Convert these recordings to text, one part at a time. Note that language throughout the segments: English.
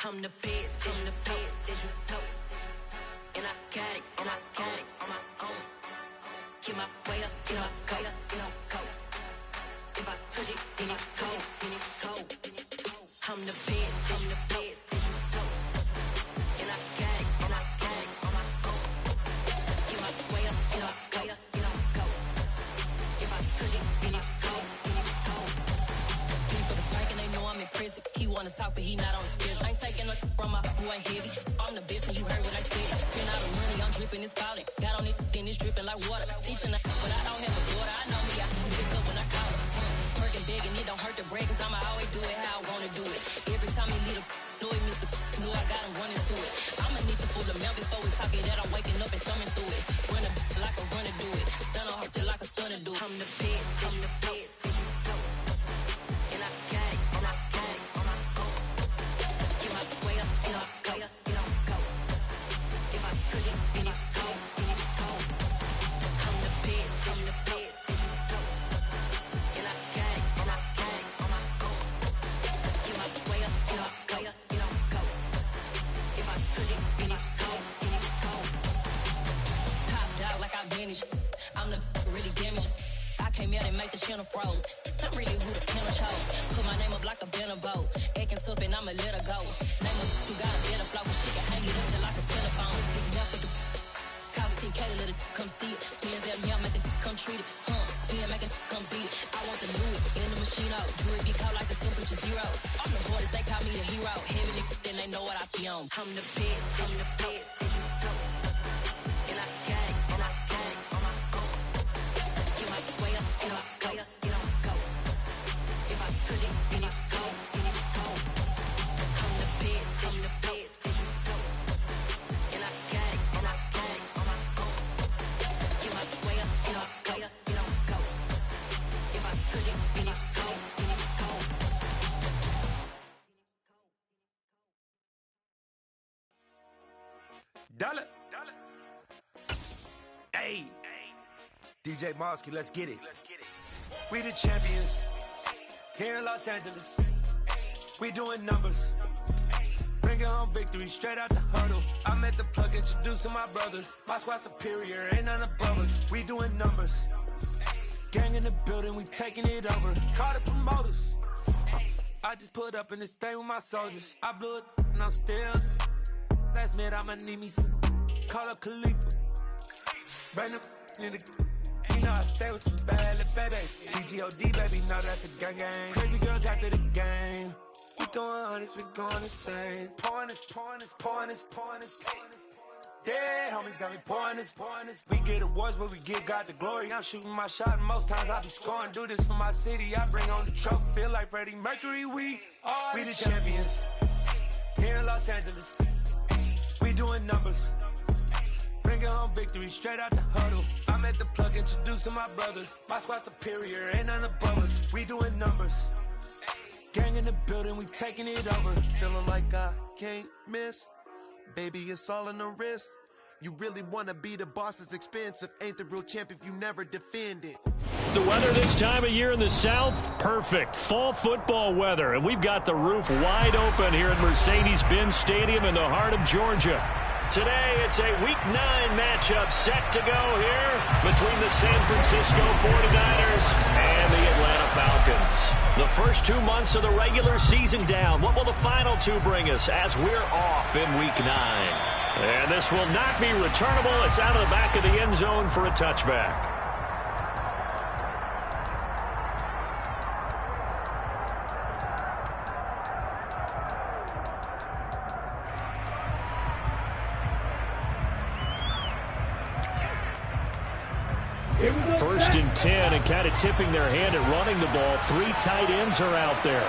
I'm the best, as you know. And I got it, on my own. Get my way up, get my go. If I touch it, then it's cold. I'm the best, as you know. And I got it, on my own. Get my way up, get my go. If I touch it, then it's cold. For the prank and they know I'm in prison. He wanna talk, but he not on the schedule. I ain't taking no from my who ain't heavy. I'm the best and you heard what I said. Spend all the money, I'm dripping, it's falling. Got on it, then it's dripping like water. Teaching but I don't have a daughter. I know me, I can pick up when I call her. Perking big and it don't hurt to break, cause I'ma always do it how I wanna do it. Every time he lead a do it, Mr. Knew I got him running to it. I'ma need to pull the mail before we talk it that I'm waking up and thumbing through it. Run like a runner do it. Stun on her till like a stunner do it. I'm the best, as you know. And I got it, on my own. Get my way up, get my go. If I touch it, then it's cold. I'm the best, as you know. And I got it, on my own. Get my way up, get my go. If I touch it, then it's cold. Top dog like I manage. I'm the really damaged. I came out and make the channel froze. I'm really who the panel chose. Put my name up like a banner boat. Acting tough and I'ma let her go. Name her who got a better flow, but she can hang it up just like a telephone. Sticking up with the cost 10K to let it come see it. Hands down here, make it come treat it. Spin, make it come beat it. I want the new it in the machine out. Jewelry be caught like the temperature 0. I'm the hardest, they call me the hero. Heaven it, then they know what I be on. I'm the best, as you know. And I got it, on my own. Get my way up, get my go. If I touch it, then it's cold. I'm the best, as you know. And I got it, on my own. Get my way up, get my go. If I touch it, then it's cold. Dollar. Hey, DJ Mosky, let's get it. We the champions here in Los Angeles. We doing numbers. Bringing home victory straight out the huddle. I met the plug, introduced to my brother. My squad superior, ain't none above us. We doing numbers. Gang in the building, we taking it over. Call the promoters. I just put up in this thing with my soldiers. I blew it and I'm still. Last minute I'ma need me some. Call up Khalifa. Bring them in the. You know I stay with some bad little baby. TGOD baby, know that's a gang. Crazy girls after the game. We doing honest, we going insane. Pouring this. Yeah, homies got me pouring this. We get awards, but we give God the glory. I'm shooting my shot, and most times I be scoring. Do this for my city, I bring on the trophy. Feel like Freddie Mercury, we the champions here in Los Angeles. We doing numbers. Bringing home victory straight out the huddle. I met the plug, introduced to my brother. My squad superior, ain't none above us. We doing numbers. Gang in the building, we taking it over. Feeling like I can't miss. Baby, it's all in the wrist. You really wanna be the boss, it's expensive. Ain't the real champ if you never defend it. The weather this time of year in the South, perfect. Fall football weather, and we've got the roof wide open here at Mercedes-Benz Stadium in the heart of Georgia. Today, it's a Week 9 matchup set to go here between the San Francisco 49ers and the Atlanta Falcons. The first 2 months of the regular season down. What will the final 2 bring us as we're off in Week 9? And this will not be returnable. It's out of the back of the end zone for a touchback. First and 10, and kind of tipping their hand at running the ball. 3 tight ends are out there.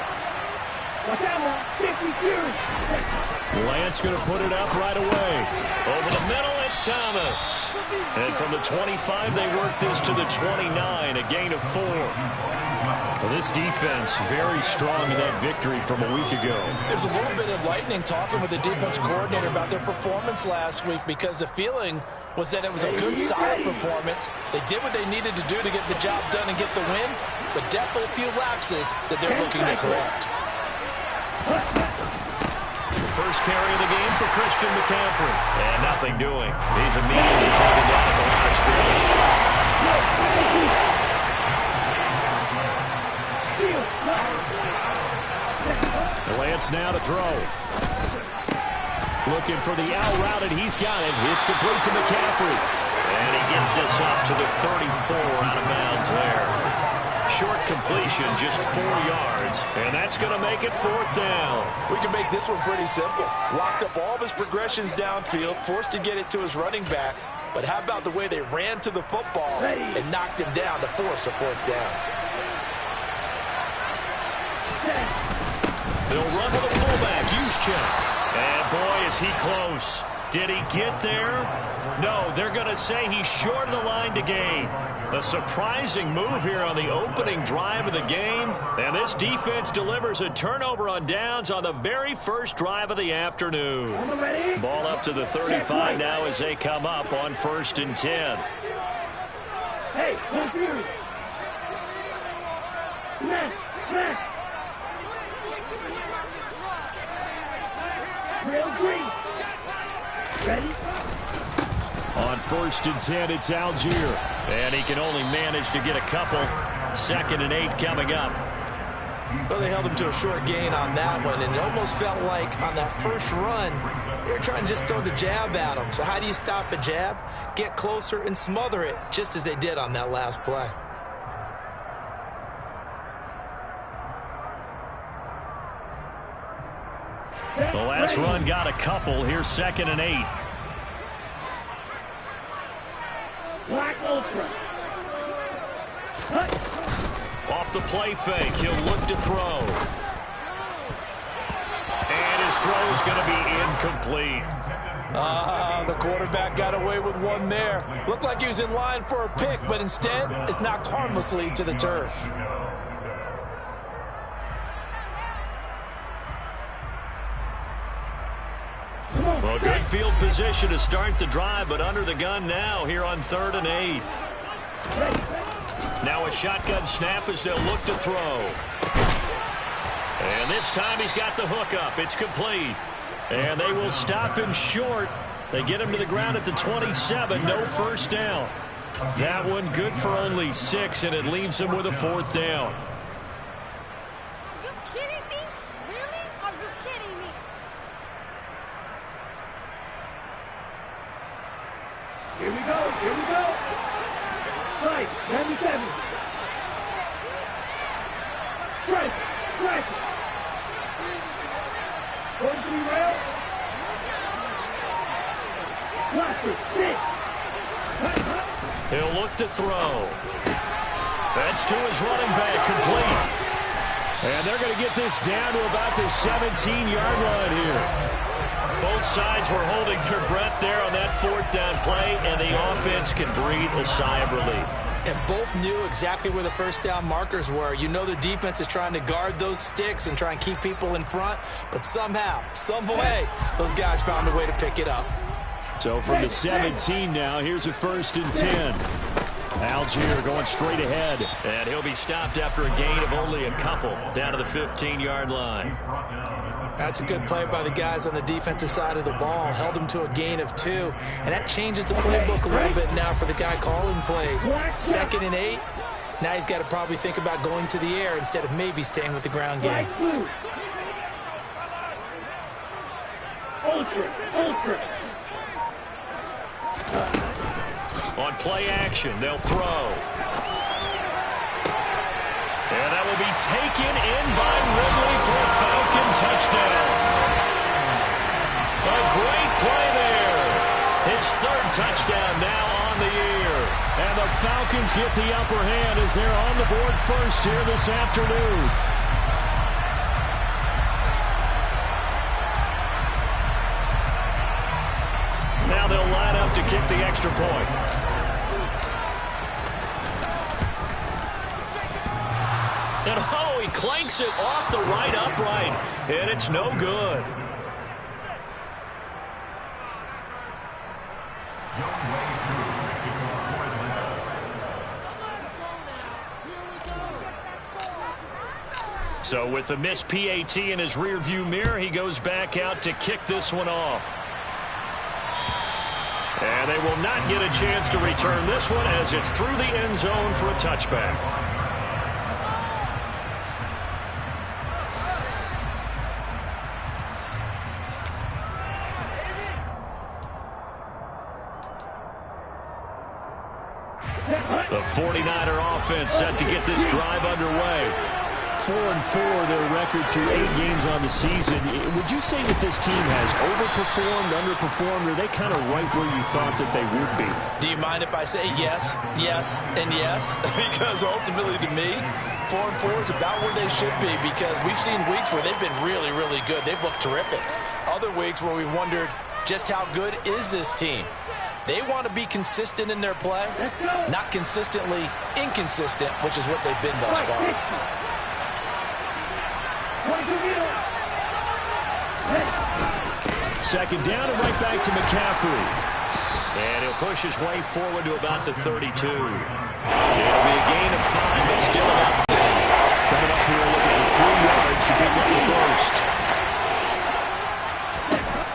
Lance going to put it up right away. Over the middle, it's Thomas. And from the 25, they work this to the 29, a gain of 4. Well, this defense very strong in that victory from a week ago. There's a little bit of lightning talking with the defense coordinator about their performance last week, because the feeling was that it was a good, solid performance. They did what they needed to do to get the job done and get the win, but definitely a few lapses that they're looking to correct. First carry of the game for Christian McCaffrey. And nothing doing. He's immediately taken down at the line of scrimmage. Lance now to throw. Looking for the out route, and he's got it. It's complete to McCaffrey. And he gets this up to the 34 out of bounds there. Short completion, just 4 yards, and that's going to make it 4th down. We can make this one pretty simple. Locked up all of his progressions downfield, forced to get it to his running back. But how about the way they ran to the football and knocked him down to force a 4th down? They'll run with a fullback, Juszczyk. And boy, is he close. Did he get there? No, they're going to say he's short of the line to gain. A surprising move here on the opening drive of the game. And this defense delivers a turnover on downs on the very first drive of the afternoon. Ball up to the 35 now as they come up on 1st and 10. Hey, computer. Smash. Real green. Ready? On 1st and 10, it's Algier. And he can only manage to get a couple. 2nd and 8 coming up. Well, they held him to a short gain on that one, and it almost felt like on that first run, they were trying to just throw the jab at him. So how do you stop a jab? Get closer and smother it, just as they did on that last play. The last run got a couple. Here's 2nd and 8. Black Ultra. Off the play fake, he'll look to throw. And his throw is going to be incomplete. The quarterback got away with one there. Looked like he was in line for a pick, but instead, it's knocked harmlessly to the turf. Well, good field position to start the drive, but under the gun now here on 3rd and 8. Now a shotgun snap as they'll look to throw. And this time he's got the hook up. It's complete. And they will stop him short. They get him to the ground at the 27. No 1st down. That one good for only 6, and it leaves him with a 4th down. Are you kidding me? Really? Are you kidding me? Here we go. Right, 97. Strike. Going to be rail. Blaster, 6. He'll look to throw. That's to his running back, complete. And they're going to get this down to about the 17-yard line here. Both sides were holding their breath there on that 4th down play, and the offense can breathe a sigh of relief. And both knew exactly where the 1st down markers were. You know the defense is trying to guard those sticks and try and keep people in front, but somehow, some way, those guys found a way to pick it up. So from the 17 now, here's a 1st and 10. Algier going straight ahead, and he'll be stopped after a gain of only a couple down to the 15-yard line. That's a good play by the guys on the defensive side of the ball. Held him to a gain of 2, and that changes the playbook a little bit now for the guy calling plays. 2nd and 8. Now he's got to probably think about going to the air instead of maybe staying with the ground game. Ultra. On play action, they'll throw. And that will be taken in by Ridley for a Falcon touchdown. A great play there. His 3rd touchdown now on the year. And the Falcons get the upper hand as they're on the board first here this afternoon. Now they'll line up to kick the extra point. And oh, he clanks it off the right upright, and it's no good. So with the missed PAT in his rearview mirror, he goes back out to kick this one off. And they will not get a chance to return this one as it's through the end zone for a touchback. The 49er offense set to get this drive underway. 4-4 their record through 8 games on the season. Would you say that this team has overperformed, underperformed, or are they kind of right where you thought that they would be? Do you mind if I say yes, yes, and yes? Because ultimately to me, 4-4 is about where they should be, because we've seen weeks where they've been really, really good. They've looked terrific. Other weeks where we wondered just how good is this team? They want to be consistent in their play, not consistently inconsistent, which is what they've been thus far. Second down and right back to McCaffrey. And he'll push his way forward to about the 32. It'll be a gain of 5, but still about 3. Coming up here looking for 3 yards to pick up the first.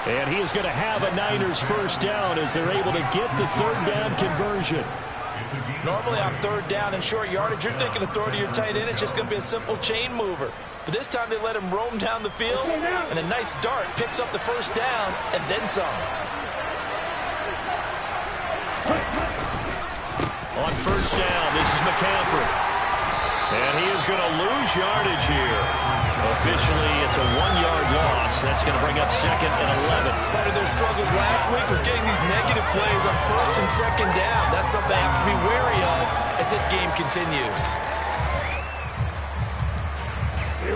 And he is going to have a Niners first down as they're able to get the third down conversion. Normally on third down and short yardage, you're thinking of throwing to your tight end. It's just going to be a simple chain mover. But this time they let him roam down the field, and a nice dart picks up the first down and then some. On first down, this is McCaffrey. And he is going to lose yardage here. Officially, it's a 1-yard loss. That's going to bring up 2nd and 11. Part of their struggles last week was getting these negative plays on first and second down. That's something they have to be wary of as this game continues.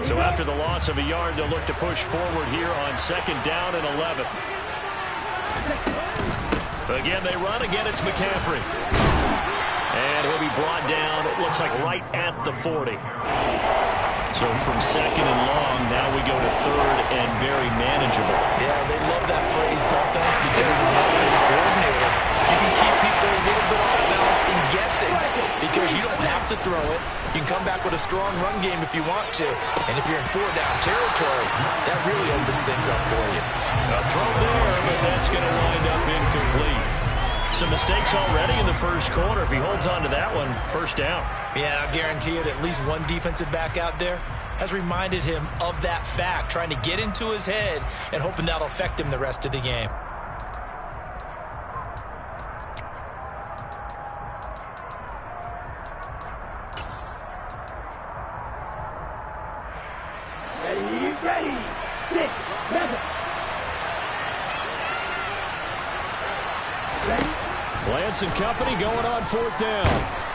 So after the loss of a yard, they'll look to push forward here on 2nd down and 11. Again, they run. Again, it's McCaffrey. And he'll be brought down, it looks like right at the 40. So from 2nd and long, now we go to 3rd and very manageable. Yeah, they love that phrase, don't they? Because as an offensive coordinator, you can keep people a little bit off balance and guessing because you don't have to throw it. You can come back with a strong run game if you want to. And if you're in 4-down territory, that really opens things up for you. A throw there, but that's going to wind up incomplete. Some mistakes already in the first quarter. If he holds on to that one, first down. Yeah, I'll guarantee you that at least one defensive back out there has reminded him of that fact, trying to get into his head and hoping that'll affect him the rest of the game. Ready. 6, 7. Lance and company going on 4th down.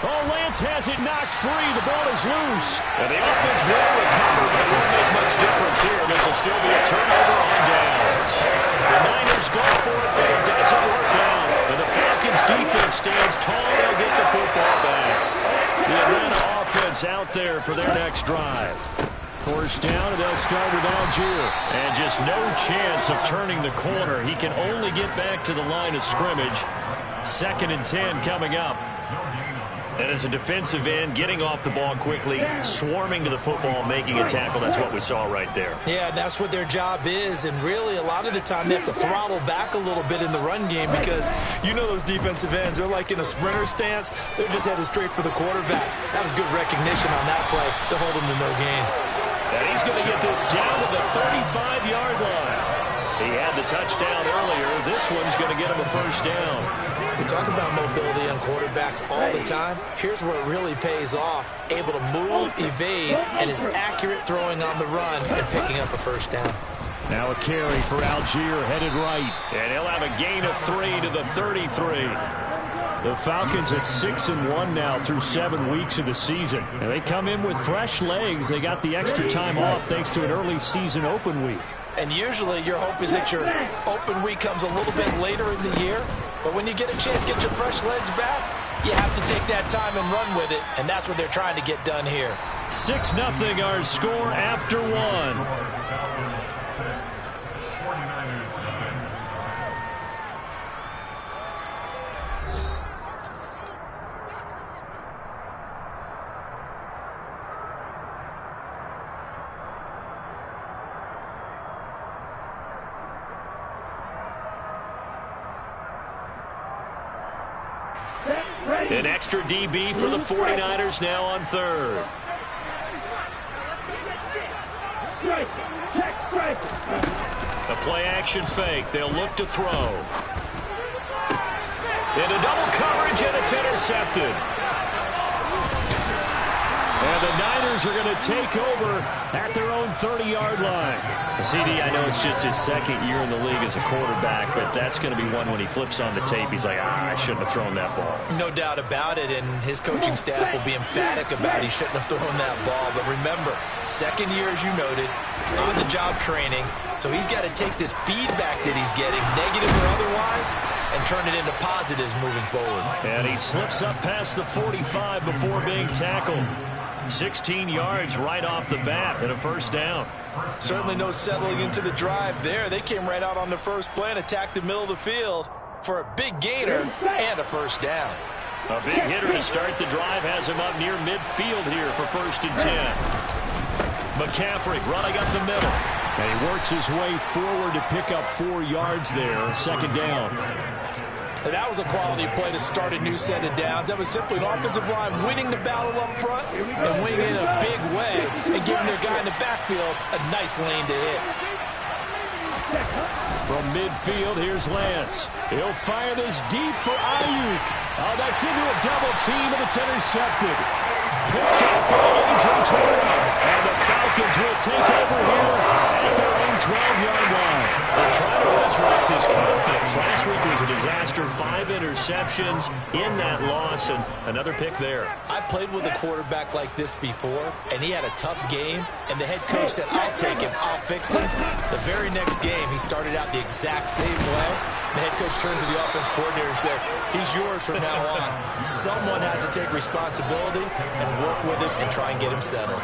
Oh, Lance has it knocked free. The ball is loose. And the offense will recover, but it won't make much difference here. This will still be a turnover on downs. The Niners go for it, but it doesn't work out. And the Falcons' defense stands tall. They'll get the football back. The Atlanta offense out there for their next drive. First down, and they'll start with Algier. And just no chance of turning the corner. He can only get back to the line of scrimmage. 2nd and 10 coming up. And as a defensive end, getting off the ball quickly, swarming to the football, making a tackle. That's what we saw right there. Yeah, that's what their job is. And really, a lot of the time, they have to throttle back a little bit in the run game because you know those defensive ends, they're like in a sprinter stance. They're just headed straight for the quarterback. That was good recognition on that play to hold him to no gain. And he's going to get this down to the 35-yard line. He had the touchdown earlier. This one's going to get him a first down. We talk about mobility on quarterbacks all the time. Here's where it really pays off. Able to move, evade, and is accurate throwing on the run and picking up a first down. Now a carry for Algier, headed right. And he'll have a gain of 3 to the 33. The Falcons at 6-1 now through 7 weeks of the season. And they come in with fresh legs. They got the extra time off thanks to an early season open week. And usually your hope is that your open week comes a little bit later in the year. But when you get a chance to get your fresh legs back, you have to take that time and run with it. And that's what they're trying to get done here. 6-0 our score after 1. An extra DB for the 49ers now on third. A play-action fake. They'll look to throw. Into double coverage, and it's intercepted. And the Niners are going to take over at their own 30-yard line. CD, I know it's just his second year in the league as a quarterback, but that's going to be one when he flips on the tape. He's like, I shouldn't have thrown that ball. No doubt about it, and his coaching staff will be emphatic about he shouldn't have thrown that ball. But remember, second year, as you noted, on-the-job training, so he's got to take this feedback that he's getting, negative or otherwise, and turn it into positives moving forward. And he slips up past the 45 before being tackled. 16 yards right off the bat and a first down. Certainly no settling into the drive there. They came right out on the first play and attacked the middle of the field for a big gainer and a first down. A big hitter to start the drive has him up near midfield here for 1st and 10. McCaffrey running up the middle. And he works his way forward to pick up 4 yards there. Second down. And that was a quality play to start a new set of downs. That was simply an offensive line winning the battle up front and winning in a big way and giving their guy in the backfield a nice lane to hit. From midfield, here's Lance. He'll fire this deep for Ayuk. Oh, that's into a double team, and it's intercepted. Picked up by Adrian Torres. And the Falcons will take over here at their own 12-yard line. They're trying to resurrect his confidence. Last week was a disaster. 5 interceptions in that loss, and another pick there. I played with a quarterback like this before, and he had a tough game, and the head coach said, I'll take him, I'll fix him. The very next game, he started out the exact same way. The head coach turned to the offense coordinator and said, he's yours from now on. Someone has to take responsibility and work with him and try and get him settled.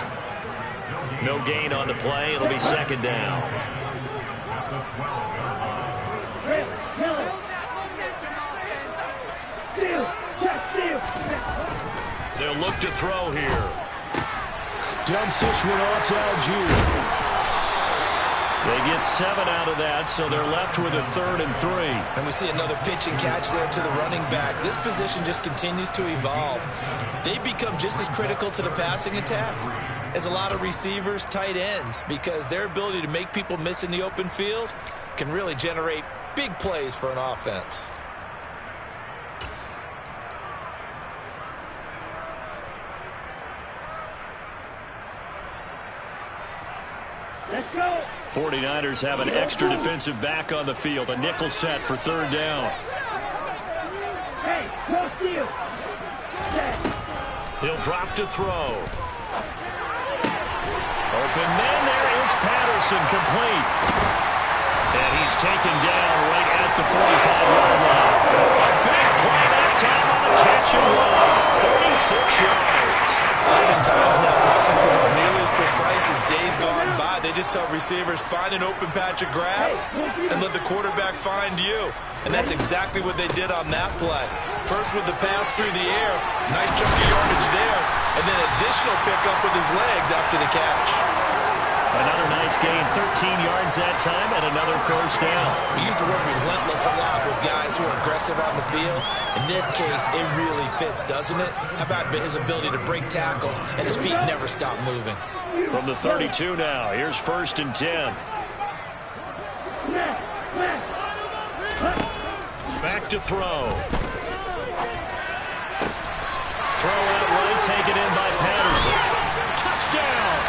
No gain on the play. It'll be second down. They'll look to throw here. Dumps this one off to Algier. They get 7 out of that, so they're left with a 3rd and 3. And we see another pitch and catch there to the running back. This position just continues to evolve. They become just as critical to the passing attack as a lot of receivers, tight ends, because their ability to make people miss in the open field can really generate big plays for an offense. Let's go. 49ers have an extra defensive back on the field. A nickel set for 3rd down. Hey, no steal. He'll drop to throw. Open man, there is Patterson, complete. And he's taken down right at the 45-yard line. A big play that time on the catch and run. 36 yards. Oftentimes now, offenses aren't nearly as precise as days gone by. They just tell receivers, find an open patch of grass and let the quarterback find you. And that's exactly what they did on that play. First with the pass through the air, nice chunk of yardage there, and then additional pickup with his legs after the catch. Another nice gain, 13 yards that time, and another first down. We use the word relentless a lot with guys who are aggressive on the field. In this case, it really fits, doesn't it? How about his ability to break tackles and his feet never stop moving? From the 32 now, here's 1st and 10. Back to throw. Throw out right, taken in by Patterson. Touchdown!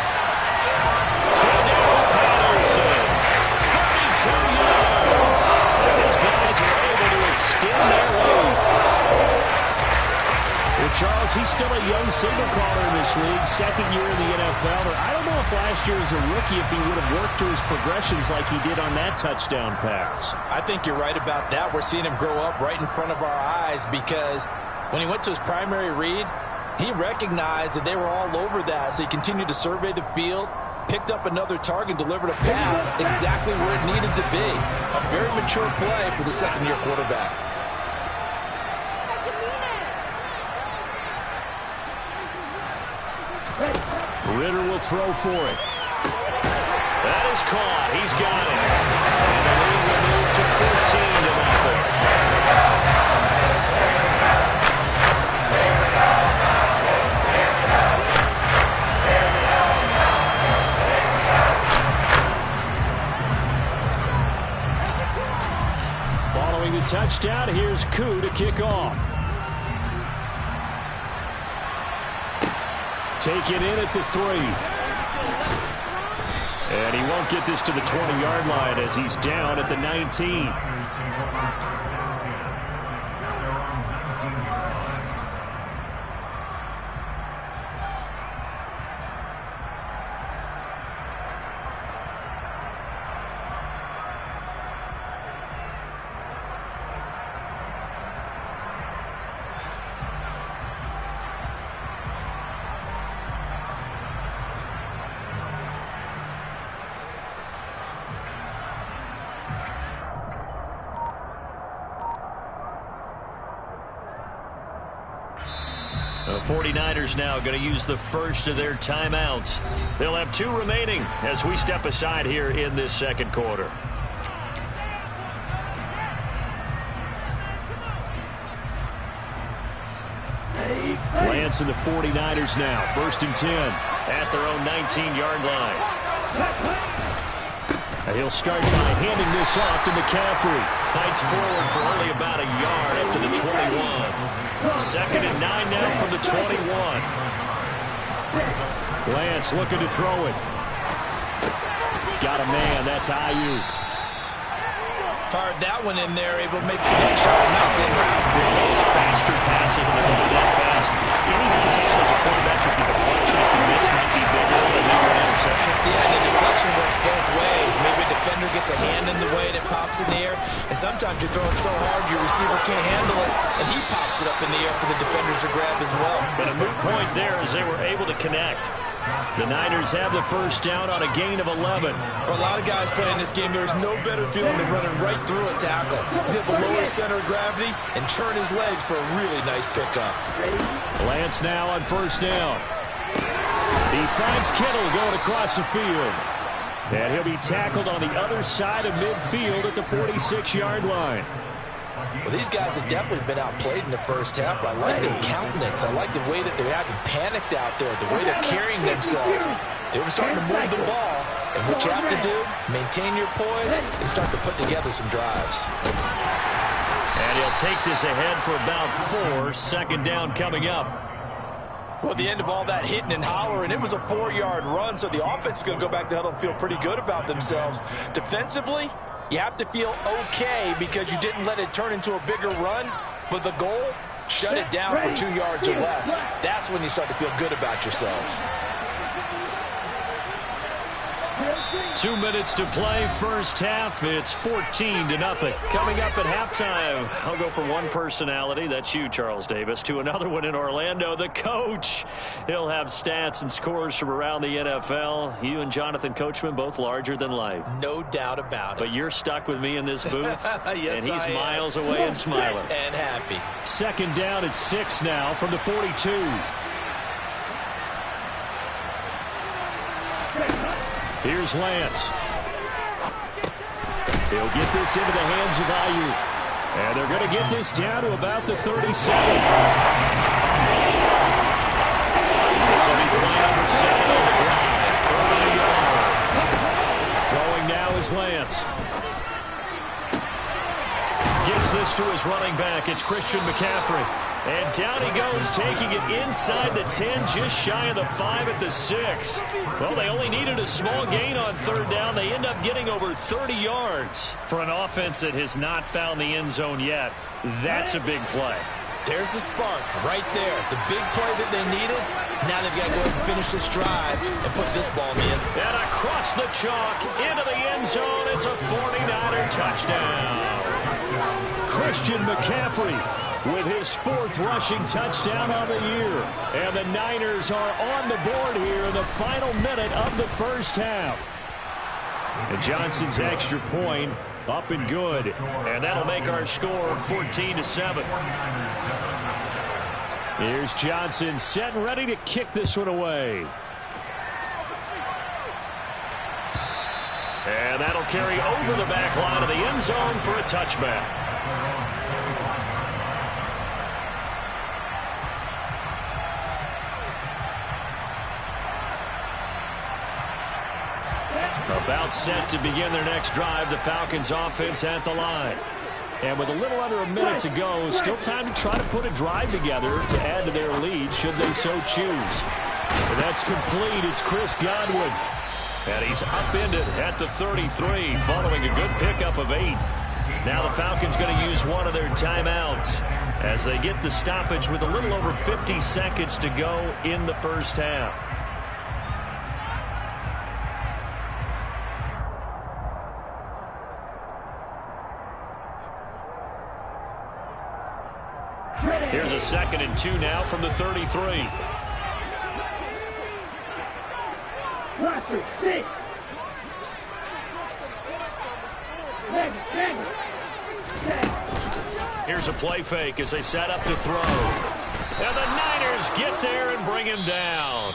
Patterson, 32 yards. His guys are able to extend their lead. Well, Charles, he's still a young signal caller in this league, 2nd year in the NFL. I don't know if last year as a rookie, if he would have worked through his progressions like he did on that touchdown pass. I think you're right about that. We're seeing him grow up right in front of our eyes because when he went to his primary read, he recognized that they were all over that, so he continued to survey the field, picked up another target, delivered a pass exactly where it needed to be. A very mature play for the 2nd-year quarterback. Ritter will throw for it. That is caught. He's got it. And the lead will move to 14-0. stretched out. Here's Koo to kick off. Take it in at the 3. And he won't get this to the 20-yard line as he's down at the 19. The 49ers now going to use the first of their timeouts. They'll have 2 remaining as we step aside here in this second quarter. Lance and the 49ers now. 1st and 10 at their own 19-yard line. And he'll start by handing this off to McCaffrey. Fights forward for only about a yard up to the 21. 2nd and 9 now from the 21. Lance looking to throw it. Got a man. That's Ayuk. Fired that one in there, able to make the next shot. Nice in route. Those faster passes when they're going that fast. Any hesitation as a quarterback that the deflection, if you miss, might be bigger than maybe an interception? Yeah, and the deflection works both ways. Maybe a defender gets a hand in the way and it pops in the air. And sometimes you're throwing so hard your receiver can't handle it, and he pops it up in the air for the defenders to grab as well. But a moot point there as they were able to connect. The Niners have the first down on a gain of 11. For a lot of guys playing this game, there's no better feeling than running right through a tackle. He's able to lower his center of gravity and churn his legs for a really nice pickup. Lance now on 1st down. He finds Kittle going across the field. And he'll be tackled on the other side of midfield at the 46-yard line. Well, these guys have definitely been outplayed in the first half. I like their countenance. I like the way that they're acting panicked out there, the way they're carrying themselves. They were starting to move the ball. And what you have to do, maintain your poise and start to put together some drives. And he'll take this ahead for about 4. 2nd down coming up. Well, at the end of all that hitting and hollering, it was a 4-yard run, so the offense is going to go back to huddle and feel pretty good about themselves. Defensively, you have to feel okay because you didn't let it turn into a bigger run, but the goal, shut it down for 2 yards or less. That's when you start to feel good about yourselves. 2 minutes to play, first half. It's 14-0. Coming up at halftime, I'll go from one personality, that's you, Charles Davis, to another one in Orlando, the coach. He'll have stats and scores from around the NFL. You and Jonathan Coachman, both larger than life. No doubt about it. But you're stuck with me in this booth, yes, and he's miles away and smiling. And happy. 2nd down at 6 now from the 42. Here's Lance. He'll get this into the hands of Ayuk. And they're going to get this down to about the 37. This will be play number 7 on the drive. 30 yards. Throwing now is Lance. Gets this to his running back. It's Christian McCaffrey. And down he goes, taking it inside the 10, just shy of the 5 at the 6. Well, they only needed a small gain on 3rd down. They end up getting over 30 yards. For an offense that has not found the end zone yet, that's a big play. There's the spark right there. The big play that they needed. Now they've got to go ahead and finish this drive and put this ball in. And across the chalk, into the end zone. It's a 49er touchdown. Christian McCaffrey with his 4th rushing touchdown on the year. And the Niners are on the board here in the final minute of the first half. And Johnson's extra point up and good. And that'll make our score 14-7. Here's Johnson set and ready to kick this one away. And that'll carry over the back line of the end zone for a touchback. About set to begin their next drive, the Falcons offense at the line. And with a little under a minute to go, still time to try to put a drive together to add to their lead should they so choose. And that's complete. It's Chris Godwin. And he's upended at the 33 following a good pickup of 8. Now the Falcons going to use one of their timeouts as they get the stoppage with a little over 50 seconds to go in the first half. Here's a 2nd and 2 now from the 33. Here's a play fake as they set up to throw. And the Niners get there and bring him down.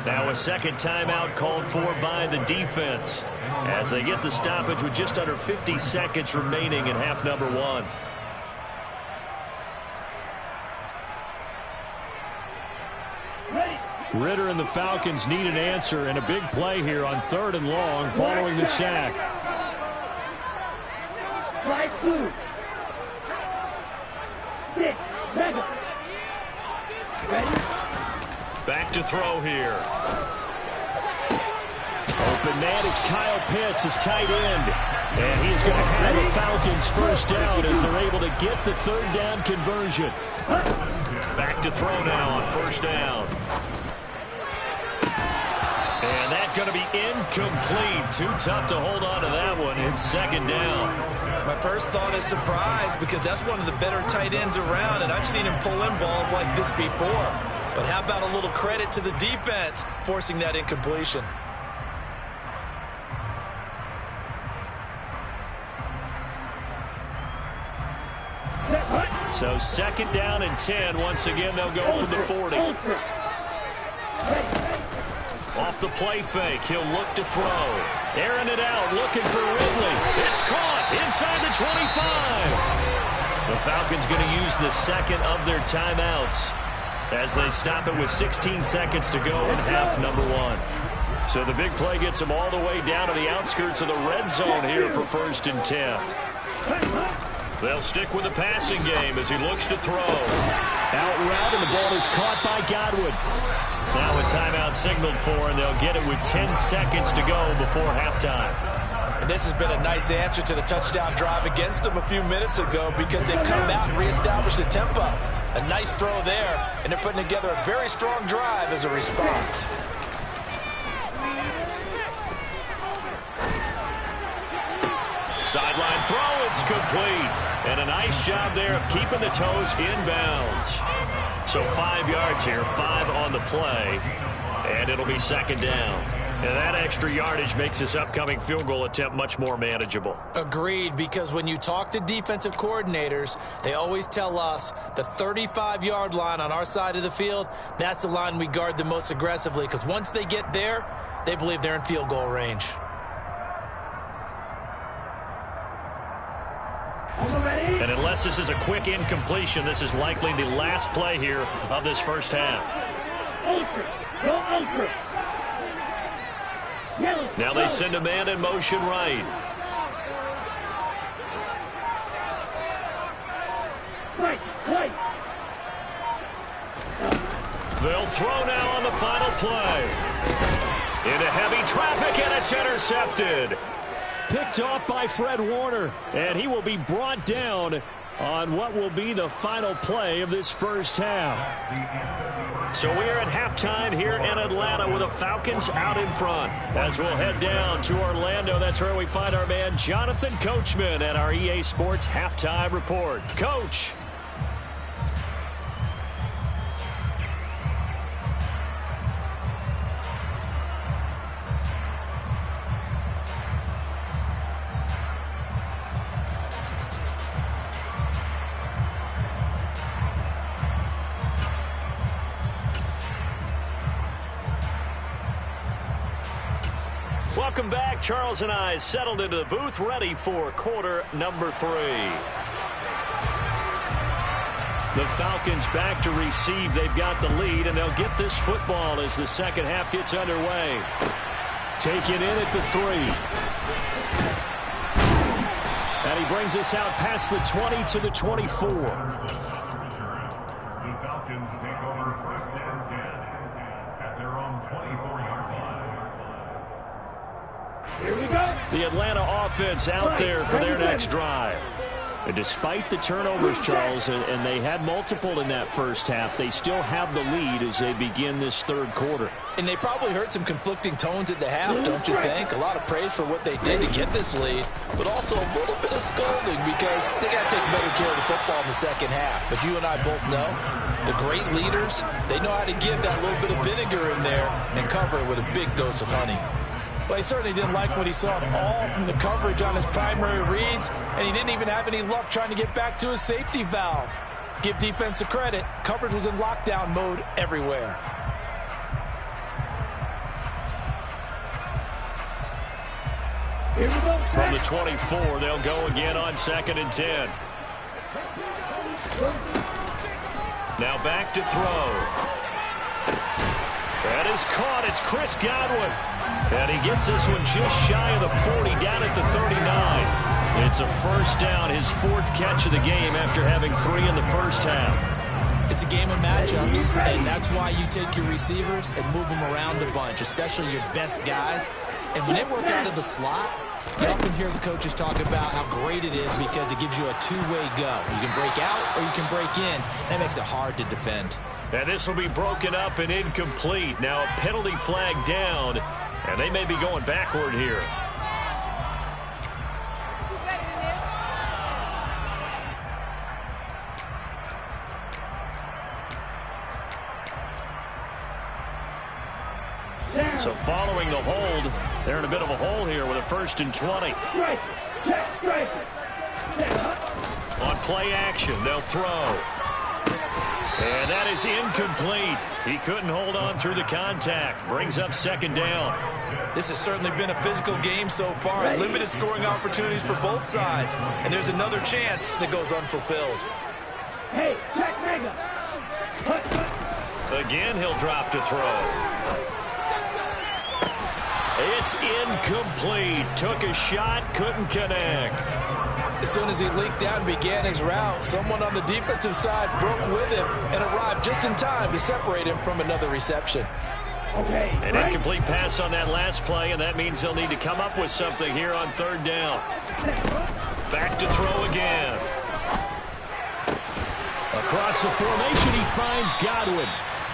Now a second timeout called for by the defense as they get the stoppage with just under 50 seconds remaining in half number 1. Ritter and the Falcons need an answer and a big play here on 3rd and long following the sack. Back to throw here. Open man is Kyle Pitts, his tight end. And he's going to have the Falcons first down as they're able to get the 3rd down conversion. Back to throw now on 1st down. And that's going to be incomplete. Too tough to hold on to that one. It's 2nd down. My first thought is surprise because that's one of the better tight ends around, and I've seen him pull in balls like this before. But how about a little credit to the defense forcing that incompletion? So 2nd down and 10. Once again, they'll go from the 40. Off the play fake, he'll look to throw. Airing it out, looking for Ridley. It's caught inside the 25. The Falcons going to use the 2nd of their timeouts as they stop it with 16 seconds to go in half number 1. So the big play gets them all the way down to the outskirts of the red zone here for 1st and 10. They'll stick with the passing game as he looks to throw. Out route, and the ball is caught by Godwin. Now a timeout signaled for, and they'll get it with 10 seconds to go before halftime. And this has been a nice answer to the touchdown drive against them a few minutes ago because they've come out and reestablished the tempo. A nice throw there, and they're putting together a very strong drive as a response. Sideline throw, it's complete. And a nice job there of keeping the toes inbounds. So 5 yards here, 5 on the play, and it'll be 2nd down. And that extra yardage makes this upcoming field goal attempt much more manageable. Agreed, because when you talk to defensive coordinators, they always tell us the 35-yard line on our side of the field, that's the line we guard the most aggressively, because once they get there, they believe they're in field goal range. And unless this is a quick incompletion, this is likely the last play here of this first half. Now they send a man in motion right. They'll throw now on the final play. Into heavy traffic, and it's intercepted. Picked off by Fred Warner, and he will be brought down on what will be the final play of this first half. So we are at halftime here in Atlanta with the Falcons out in front. As we'll head down to Orlando, that's where we find our man Jonathan Coachman at our EA Sports Halftime Report. Coach. Welcome back. Charles and I settled into the booth, ready for quarter number 3. The Falcons back to receive. They've got the lead, and they'll get this football as the second half gets underway. Taken in at the 3. And And he brings us out past the 20 to the 24. The Falcons take over 1st and 10 at their own 24-yard line. Here we go. The Atlanta offense out there for their next drive. And despite the turnovers, Charles, and they had multiple in that first half, they still have the lead as they begin this third quarter. And they probably heard some conflicting tones at the half, don't you think? A lot of praise for what they did to get this lead, but also a little bit of scolding because they got to take better care of the football in the second half. But you and I both know the great leaders, they know how to give that little bit of vinegar in there and cover it with a big dose of honey. Well, he certainly didn't like what he saw at all from the coverage on his primary reads, and he didn't even have any luck trying to get back to his safety valve. Give defense a credit. Coverage was in lockdown mode everywhere. Here we go. From the 24, they'll go again on 2nd and 10. Now back to throw. That is caught. It's Chris Godwin. And he gets this one just shy of the 40, down at the 39. It's a first down, his 4th catch of the game after having 3 in the first half. It's a game of matchups, and that's why you take your receivers and move them around a bunch, especially your best guys. And when they work out of the slot, you often hear the coaches talk about how great it is because it gives you a two-way go. You can break out or you can break in. That makes it hard to defend. And this will be broken up and incomplete. Now a penalty flag down, and they may be going backward here. So following the hold, they're in a bit of a hole here with a 1st and 20. On play action, they'll throw. And that is incomplete. He couldn't hold on through the contact. Brings up 2nd down. This has certainly been a physical game so far. Limited scoring opportunities for both sides. And there's another chance that goes unfulfilled. Hey, check mega. Again, he'll drop to throw. It's incomplete. Took a shot, couldn't connect. As soon as he leaked out and began his route, someone on the defensive side broke with him and arrived just in time to separate him from another reception. Okay. An incomplete pass on that last play, and that means they'll need to come up with something here on 3rd down. Back to throw again. Across the formation, he finds Godwin.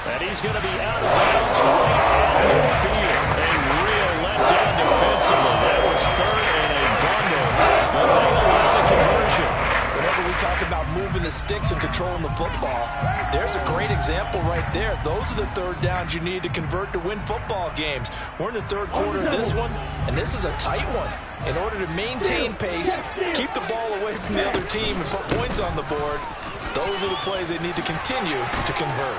And he's going to be out of bounds right at midfield. A real letdown defensively. That was 3rd and a bundle. But they allow the conversion. Whenever we talk about moving the sticks and controlling the football, there's a great example right there. Those are the 3rd downs you need to convert to win football games. We're in the 3rd quarter of this one, and this is a tight one. In order to maintain pace, keep the ball away from the other team and put points on the board, those are the plays they need to continue to convert.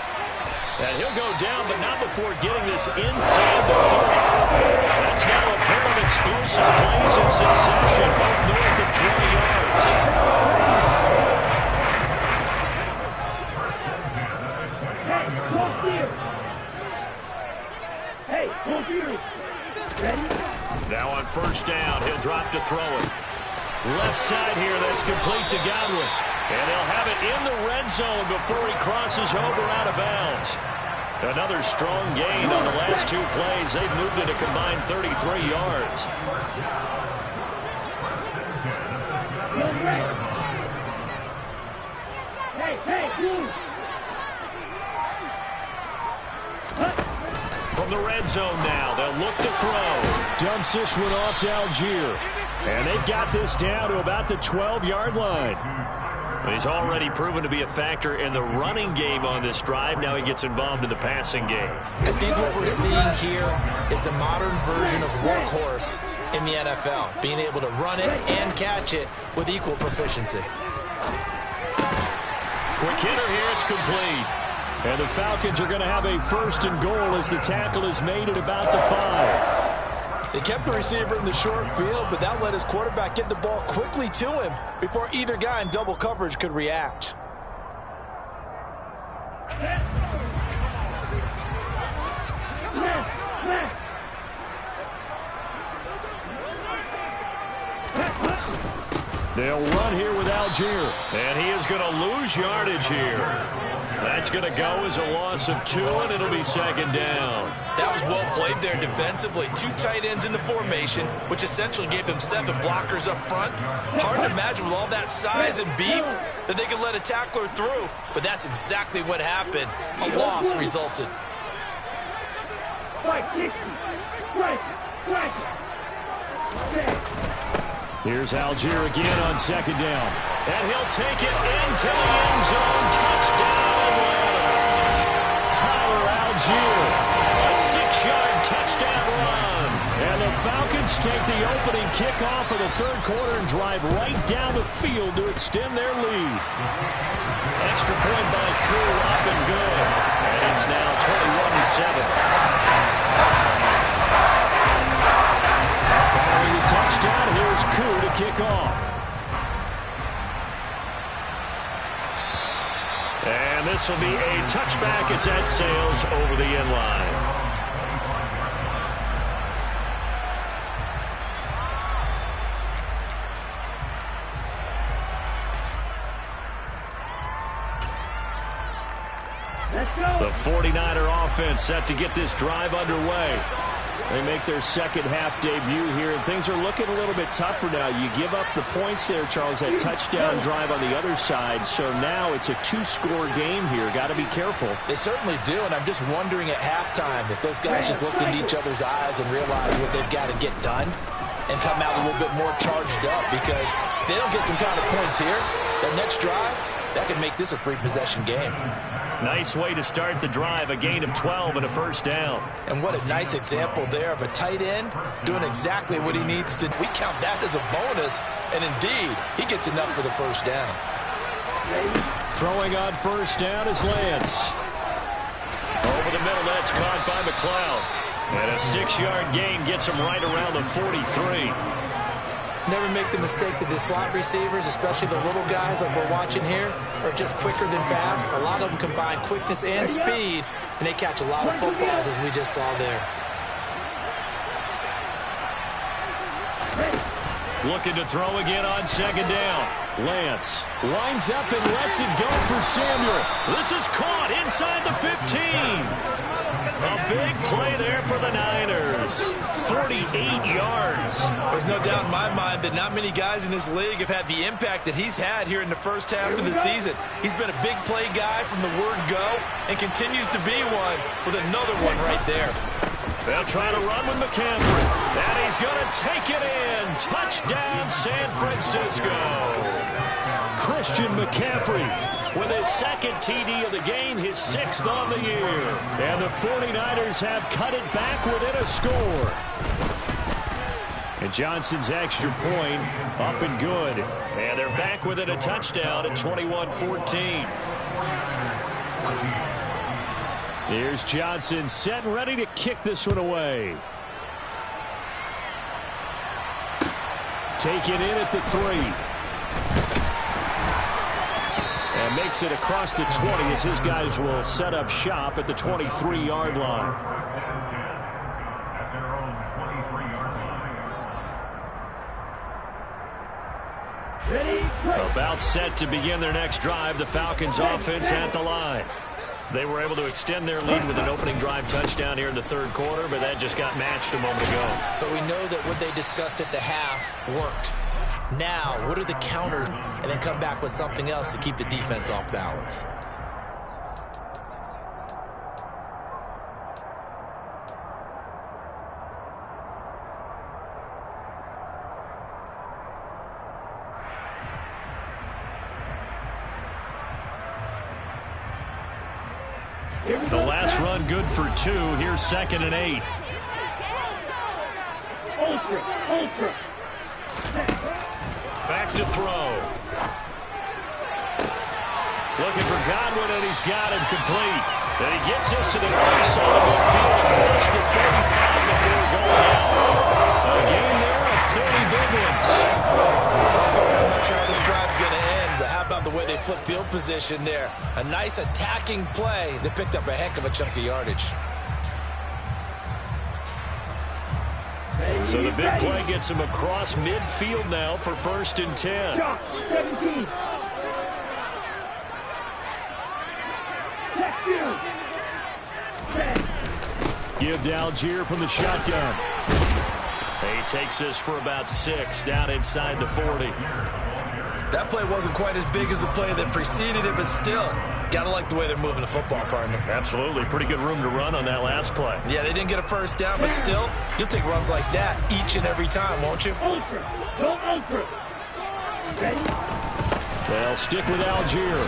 And he'll go down, but not before getting this inside the 30. That's now a pair of explosive plays in succession, both north of 20 yards. Hey, hold here. Ready? Now on 1st down, he'll drop to throw it. Left side here, that's complete to Godwin. And they'll have it in the red zone before he crosses over out of bounds. Another strong gain on the last 2 plays. They've moved it a combined 33 yards. From the red zone now, they'll look to throw. Dumps this one off to Algier. And they've got this down to about the 12-yard line. He's already proven to be a factor in the running game on this drive. Now he gets involved in the passing game. I think what we're seeing here is the modern version of workhorse in the NFL, being able to run it and catch it with equal proficiency. Quick hitter here, it's complete. And the Falcons are going to have a 1st and goal as the tackle is made at about the 5. They kept the receiver in the short field, but that let his quarterback get the ball quickly to him before either guy in double coverage could react. They'll run here with Algier, and he is going to lose yardage here. That's going to go as a loss of 2, and it'll be second down. That was well played there defensively. 2 tight ends in the formation, which essentially gave them 7 blockers up front. Hard to imagine with all that size and beef that they could let a tackler through, but that's exactly what happened. A loss resulted. Here's Algier again on second down. And he'll take it into the end zone. Touchdown, Atlanta. Tyler Algier, a 6-yard touchdown run. And the Falcons take the opening kickoff of the third quarter and drive right down the field to extend their lead. Extra point by Crew, up and good. And it's now 21-7. Following the touchdown, here's Koo to kick off. And this will be a touchback as that sails over the end line. The 49er offense set to get this drive underway. They make their second-half debut here, and things are looking a little bit tougher now. You give up the points there, Charles, that touchdown drive on the other side, so now it's a 2-score game here. Got to be careful. They certainly do, and I'm just wondering at halftime if those guys just looked into each other's eyes and realized what they've got to get done and come out a little bit more charged up, because if they don't get some kind of points here, that next drive, that could make this a 3-possession game. Nice way to start the drive, a gain of 12 and a first down. And what a nice example there of a tight end doing exactly what he needs to. We count that as a bonus, and indeed, he gets enough for the first down. Throwing on first down is Lance. Over the middle, that's caught by McLeod. And a 6-yard gain gets him right around the 43. Never make the mistake that the slot receivers, especially the little guys like we're watching here, are just quicker than fast. A lot of them combine quickness and speed, and they catch a lot of footballs, as we just saw there. Looking to throw again on second down. Lance lines up and lets it go for Samuel. This is caught inside the 15. A big play there for the Niners. 48 yards. There's no doubt in my mind that not many guys in this league have had the impact that he's had here in the first half of the season. He's been a big play guy from the word go and continues to be one with another one right there. They'll try to run with McCaffrey. And he's going to take it in. Touchdown, San Francisco. Christian McCaffrey with his second TD of the game, his 6th on the year. And the 49ers have cut it back within a score. And Johnson's extra point up and good. And they're back within a touchdown at 21-14. Here's Johnson set and ready to kick this one away. Take it in at the 3. And makes it across the 20 as his guys will set up shop at the 23-yard line. At their own 23-yard line. About set to begin their next drive, the Falcons offense at the line. They were able to extend their lead with an opening drive touchdown here in the third quarter, but that just got matched a moment ago. So we know that what they discussed at the half worked. Now, what are the counters? And then come back with something else to keep the defense off balance. The last run good for 2. Here's 2nd and 8. Ultra. Back to throw. Looking for Godwin, and he's got him complete. And he gets us to the right side of midfield across the 35 before going out. A gain there of 30 big ones. I'm not sure how this drive's going to end, but how about the way they flip field position there? A nice attacking play that picked up a heck of a chunk of yardage. So the big play gets him across midfield now for 1st and 10. 17. Give to Algier from the shotgun. He takes this for about 6 down inside the 40. That play wasn't quite as big as the play that preceded it, but still, gotta like the way they're moving the football, partner. Absolutely. Pretty good room to run on that last play. Yeah, they didn't get a first down, but still, you'll take runs like that each and every time, won't you? Ultra. Go ultra. Ready? They'll stick with Algier.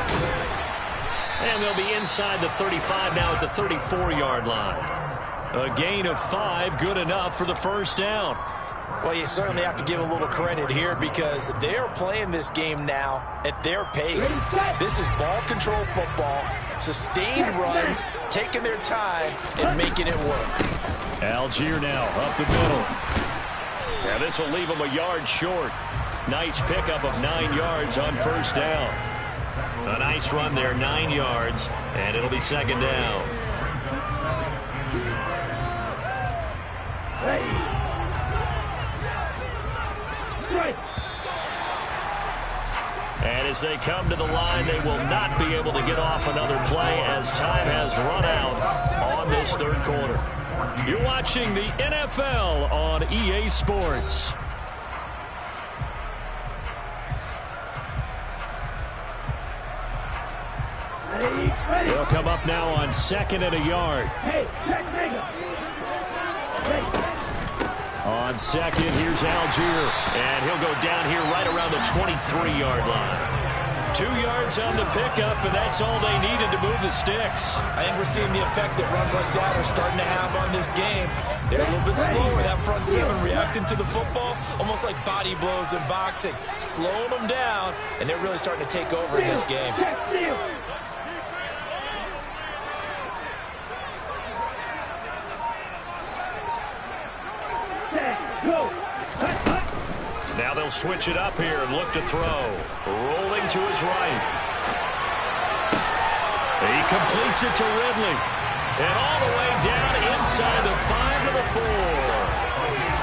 And they'll be inside the 35 now at the 34-yard line. A gain of 5, good enough for the 1st down. Well, you certainly have to give a little credit here because they're playing this game now at their pace. This is ball control football, sustained runs, taking their time and making it work. Algier now up the middle. Yeah, this will leave them a yard short. Nice pickup of 9 yards on 1st down. A nice run there, 9 yards, and it'll be 2nd down. And as they come to the line, they will not be able to get off another play as time has run out on this 3rd quarter. You're watching the NFL on EA Sports. They'll come up now on 2nd and a yard. On 2nd, here's Algier. And he'll go down here right around the 23-yard line. 2 yards on the pickup, and that's all they needed to move the sticks. I think we're seeing the effect that runs like that are starting to have on this game. They're a little bit slower, that front 7 reacting to the football, almost like body blows in boxing, slowing them down, and they're really starting to take over in this game. Now they'll switch it up here and look to throw. Rolling to his right. He completes it to Ridley. And all the way down inside the 5 to the 4.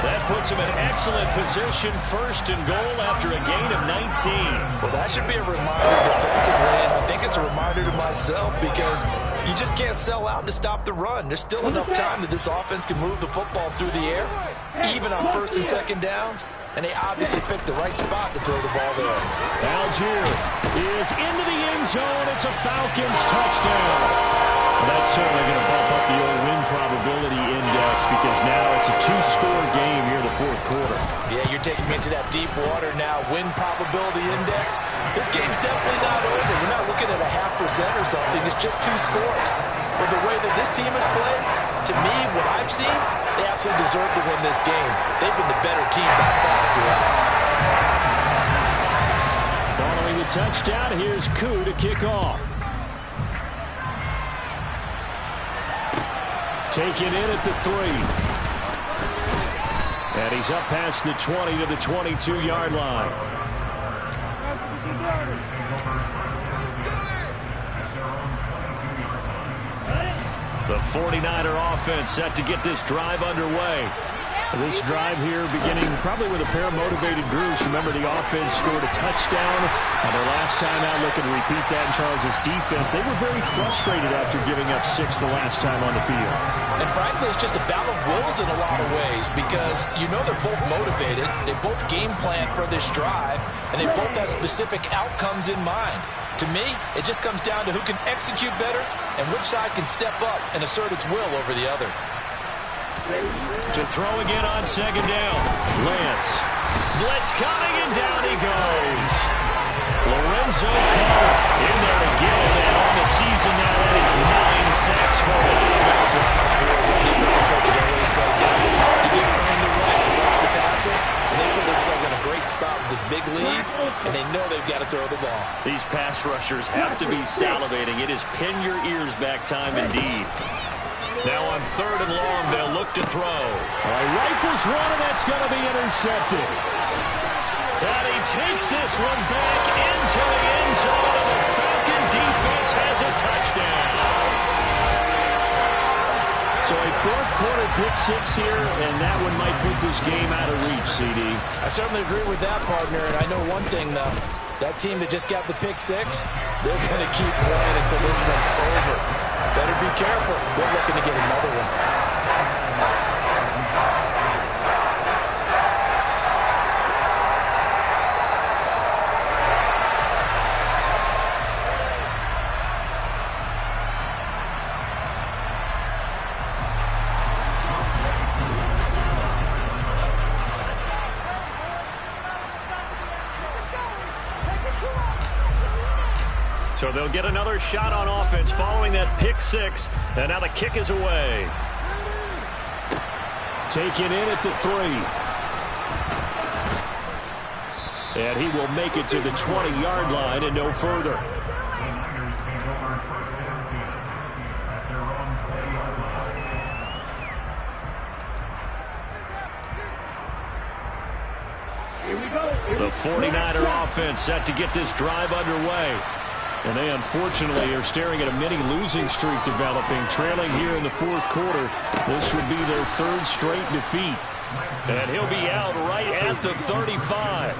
That puts him in excellent position, 1st and goal after a gain of 19. Well, that should be a reminder defensively, and I think it's a reminder to myself because you just can't sell out to stop the run. There's still enough time that this offense can move the football through the air, even on 1st and 2nd downs, and they obviously picked the right spot to throw the ball there. Algier is into the end zone. It's a Falcons touchdown. Well, that's certainly going to bump up the old win probability index because now it's a 2-score game here in the 4th quarter. Yeah, you're taking me into that deep water now. Win probability index. This game's definitely not over. We're not looking at a 0.5% or something. It's just 2 scores. But the way that this team has played, to me, what I've seen, they absolutely deserve to win this game. They've been the better team by far throughout. Following the touchdown, here's Koo to kick off. Taken in at the 3. And he's up past the 20 to the 22-yard line. The 49er offense set to get this drive underway. This drive here beginning probably with a pair of motivated groups. Remember, the offense scored a touchdown on their last time out. Looking to repeat that in Charles' defense. They were very frustrated after giving up 6 the last time on the field. And frankly, it's just a battle of wills in a lot of ways because you know they're both motivated. They both game plan for this drive, and they both have specific outcomes in mind. To me, it just comes down to who can execute better and which side can step up and assert its will over the other. To throw again on 2nd down. Lance. Blitz coming, and down he goes. Lorenzo Carter in there to get him, and on the season now, that is 9 sacks for him. Defensive coaches always say, guys, you can earn the right to rush the passer, and they put themselves in a great spot with this big lead, and they know they've got to throw the ball. These pass rushers have to be salivating. It is pin your ears back time indeed. Now on 3rd and long, they'll look to throw. Rifles one, and that's going to be intercepted. And he takes this one back into the end zone, and the Falcon defense has a touchdown. So a fourth quarter pick six here, and that one might put this game out of reach, CD. I certainly agree with that, partner. And I know one thing, though. That team that just got the pick six, they're going to keep playing until this one's over. Better be careful. They're looking to get another one. So they'll get another shot on offense following that pick six. And now the kick is away. Taken in at the 3. And he will make it to the 20-yard line and no further. The 49er offense set to get this drive underway. And they unfortunately are staring at a mini losing streak developing, trailing here in the fourth quarter. This would be their third straight defeat. And he'll be out right at the 35.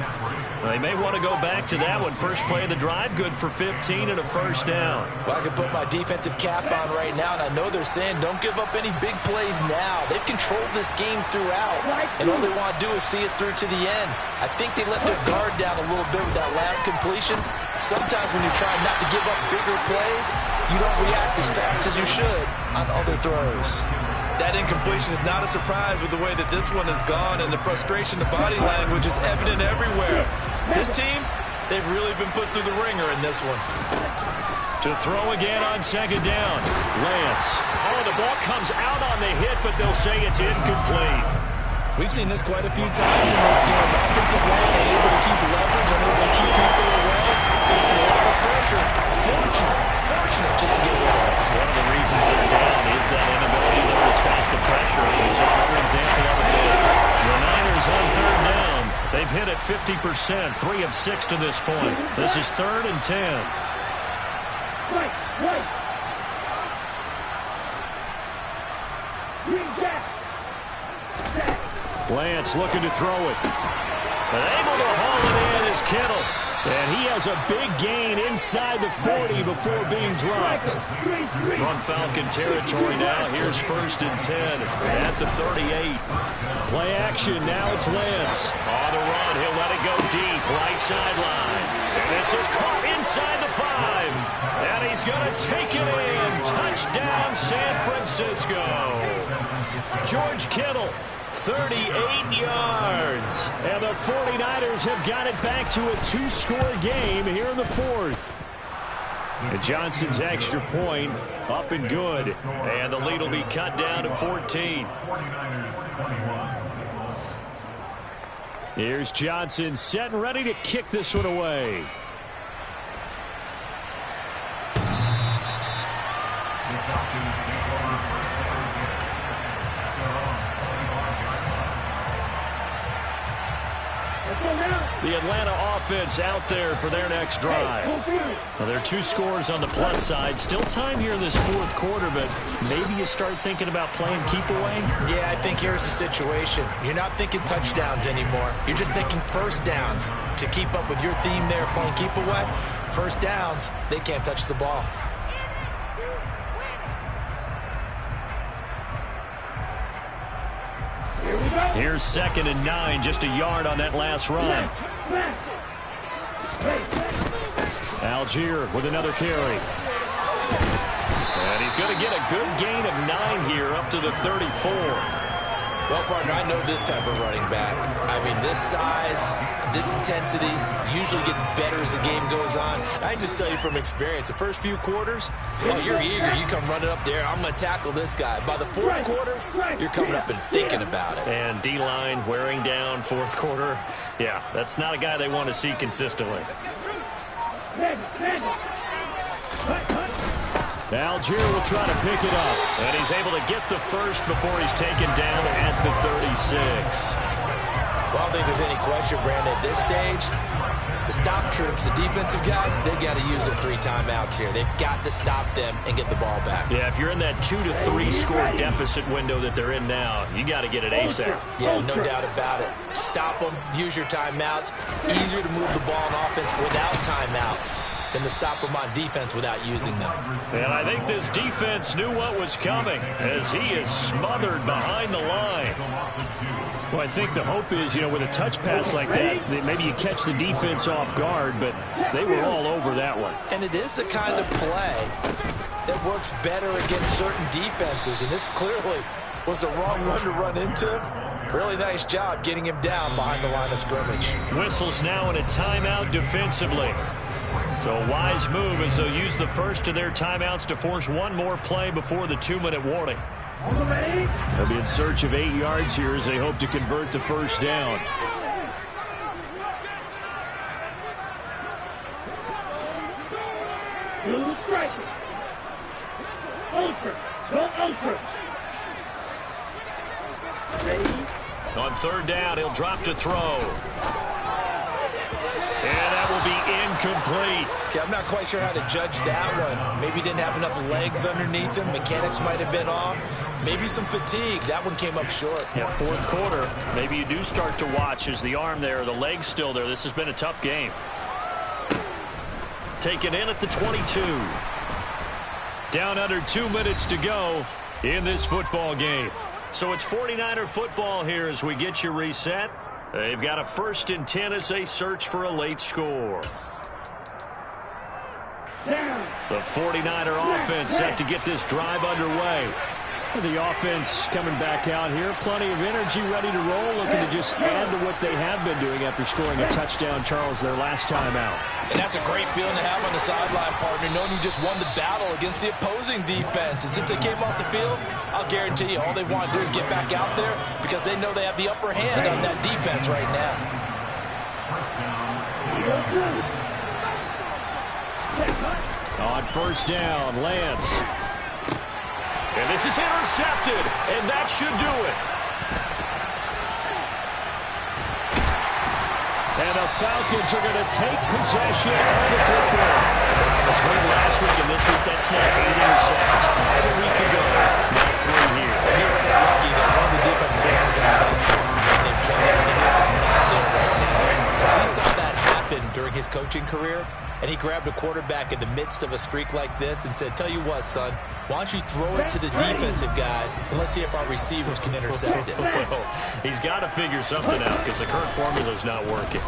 They may want to go back to that one. First play of the drive, good for 15 and a first down. Well, I can put my defensive cap on right now, and I know they're saying don't give up any big plays now. They've controlled this game throughout, and all they want to do is see it through to the end. I think they let their guard down a little bit with that last completion. Sometimes when you're trying not to give up bigger plays, you don't react as fast as you should on other throws. That incompletion is not a surprise with the way that this one has gone, and the frustration, the body language is evident everywhere. This team, they've really been put through the ringer in this one. To throw again on second down. Lance. Oh, the ball comes out on the hit, but they'll say it's incomplete. We've seen this quite a few times in this game. Offensive line unable to keep leverage, unable to keep people away, facing a lot of pressure. Fortunate just to get rid of it. One of the reasons they're down is that inability to stop the pressure. We saw another example of it there. The Niners on third down. They've hit it 50%, 3 of 6 to this point. This is 3rd and 10. Right. Green jack. Lance looking to throw it. And able to haul it in is Kittle. And he has a big gain inside the 40 before being dropped. From Falcon territory now, here's 1st and 10 at the 38. Play action, now it's Lance. On the run, he'll let it go deep, right sideline. And this is caught inside the 5. And he's going to take it in. Touchdown, San Francisco. George Kittle. 38 yards. And the 49ers have got it back to a 2-score game here in the 4th. And Johnson's extra point up and good. And the lead will be cut down to 14. Here's Johnson set and ready to kick this one away. The Atlanta offense out there for their next drive. Well, there are 2 scores on the plus side. Still time here in this 4th quarter, but maybe you start thinking about playing keep away? Yeah, I think here's the situation. You're not thinking touchdowns anymore. You're just thinking first downs. To keep up with your theme there, playing keep away, first downs, they can't touch the ball. Here's 2nd and 9, just a yard on that last run. Algier with another carry. And he's going to get a good gain of 9 here up to the 34. Well, partner, I know this type of running back. I mean, this size, this intensity usually gets better as the game goes on. I can just tell you from experience, the first few quarters, oh, you're eager. You come running up there, I'm going to tackle this guy. By the 4th quarter, you're coming up and thinking about it. And D-line wearing down 4th quarter. Yeah, that's not a guy they want to see consistently. Algier will try to pick it up. And he's able to get the first before he's taken down at the 36. Well, I don't think there's any question, Brandon, at this stage, The stop troops, the defensive guys, they got to use their 3 timeouts here. They've got to stop them and get the ball back. Yeah, if you're in that 2 to 3 score deficit window that they're in now, you got to get it ASAP. Yeah, no doubt about it. Stop them, use your timeouts. Easier to move the ball on offense without timeouts than to stop them on defense without using them. And I think this defense knew what was coming as he is smothered behind the line. Well, I think the hope is, with a touch pass like that maybe you catch the defense off guard, but they were all over that one. And it is the kind of play that works better against certain defenses, and this clearly was the wrong one to run into. Really nice job getting him down behind the line of scrimmage. Whistles now in a timeout defensively. So a wise move as they'll use the first of their timeouts to force one more play before the 2-minute warning. They'll be in search of 8 yards here as they hope to convert the first down. Blue striker. Ultra. Go ultra. Ready? On 3rd down, he'll drop to throw. And that will be incomplete. Okay, I'm not quite sure how to judge that one. Maybe he didn't have enough legs underneath him. Mechanics might have been off. Maybe some fatigue. That one came up short. Yeah, 4th quarter. Maybe you do start to watch as the arm there, the leg's still there. This has been a tough game. Taken in at the 22. Down under 2 minutes to go in this football game. So it's 49er football here as we get you reset. They've got a 1st and 10 as they search for a late score. The 49er offense set to get this drive underway. The offense coming back out here. Plenty of energy, ready to roll, looking to just add to what they have been doing after scoring a touchdown, Charles, their last time out. And that's a great feeling to have on the sideline, partner, knowing you just won the battle against the opposing defense. And since they came off the field, I'll guarantee you all they want to do is get back out there because they know they have the upper hand on that defense right now. On 1st down, Lance. And this is intercepted, and that should do it. And the Falcons are going to take possession of the football. Between last week and this week, that's now 8 interceptions. 5 a week ago, now 3 here. He's so lucky that one of the defensive players named Kevin is not there right now. Because he saw that happen during his coaching career, and he grabbed a quarterback in the midst of a streak like this and said, tell you what, son, why don't you throw it to the defensive guys, and let's see if our receivers can intercept it. Well, he's got to figure something out because the current formula is not working.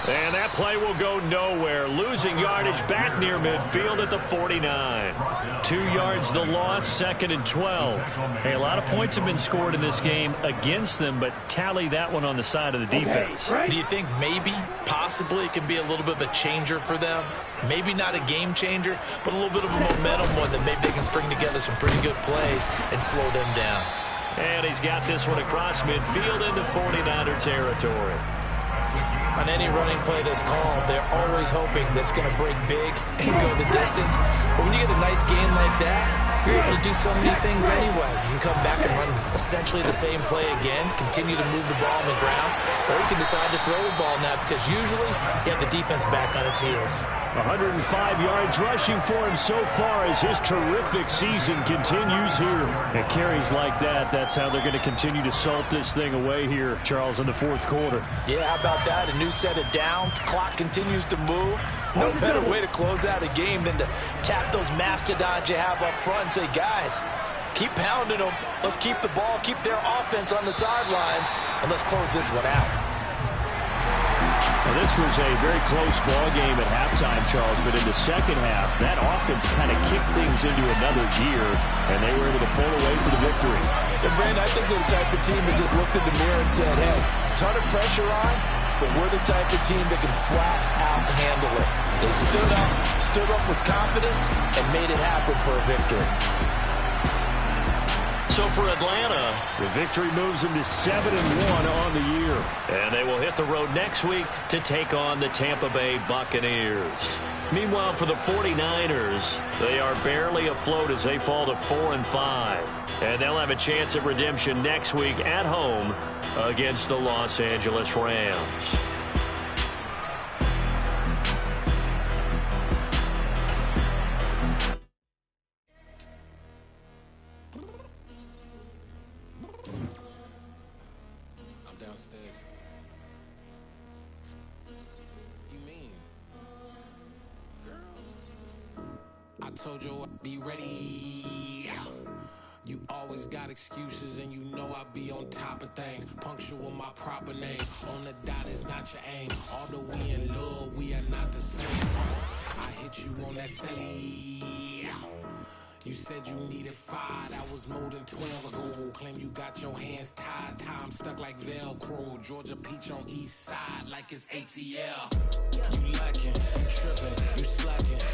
And that play will go nowhere. Losing yardage back near midfield at the 49. 2 yards the loss, 2nd and 12. Hey, a lot of points have been scored in this game against them, but tally that one on the side of the defense. Do you think maybe, possibly, it can be a little bit of a changer for them? Maybe not a game changer, but a little bit of a momentum one that maybe they can string together some pretty good plays and slow them down. And he's got this one across midfield into 49er territory. On any running play that's called, they're always hoping that it's going to break big and go the distance. But when you get a nice gain like that, you're able to do so many things anyway. You can come back and run essentially the same play again, continue to move the ball on the ground, or you can decide to throw the ball now because usually you have the defense back on its heels. 105 yards rushing for him so far as his terrific season continues here. And carries like that, that's how they're going to continue to salt this thing away here, Charles, in the 4th quarter. Yeah, how about that? A new set of downs. Clock continues to move. No better way to close out a game than to tap those mastodons you have up front and say, guys, keep pounding them. Let's keep the ball, keep their offense on the sidelines, and let's close this one out. Well, this was a very close ball game at halftime, Charles, but in the second half, that offense kind of kicked things into another gear, and they were able to pull away for the victory. And, Brandon, I think they're the type of team that just looked in the mirror and said, hey, ton of pressure on, but we're the type of team that can flat out handle it. They stood up with confidence, and made it happen for a victory. So for Atlanta, the victory moves them to 7-1 on the year. And they will hit the road next week to take on the Tampa Bay Buccaneers. Meanwhile, for the 49ers, they are barely afloat as they fall to 4-5. And they'll have a chance at redemption next week at home against the Los Angeles Rams. told you I'd be ready. You always got excuses and you know I be on top of things. Punctual my proper name. On the dot is not your aim. Although we in love, we are not the same. I hit you on that celly. You said you needed 5, that was more than 12 ago. Claim you got your hands tied, time stuck like Velcro. Georgia Peach on east side like it's ATL. You lacking, you tripping, you slacking.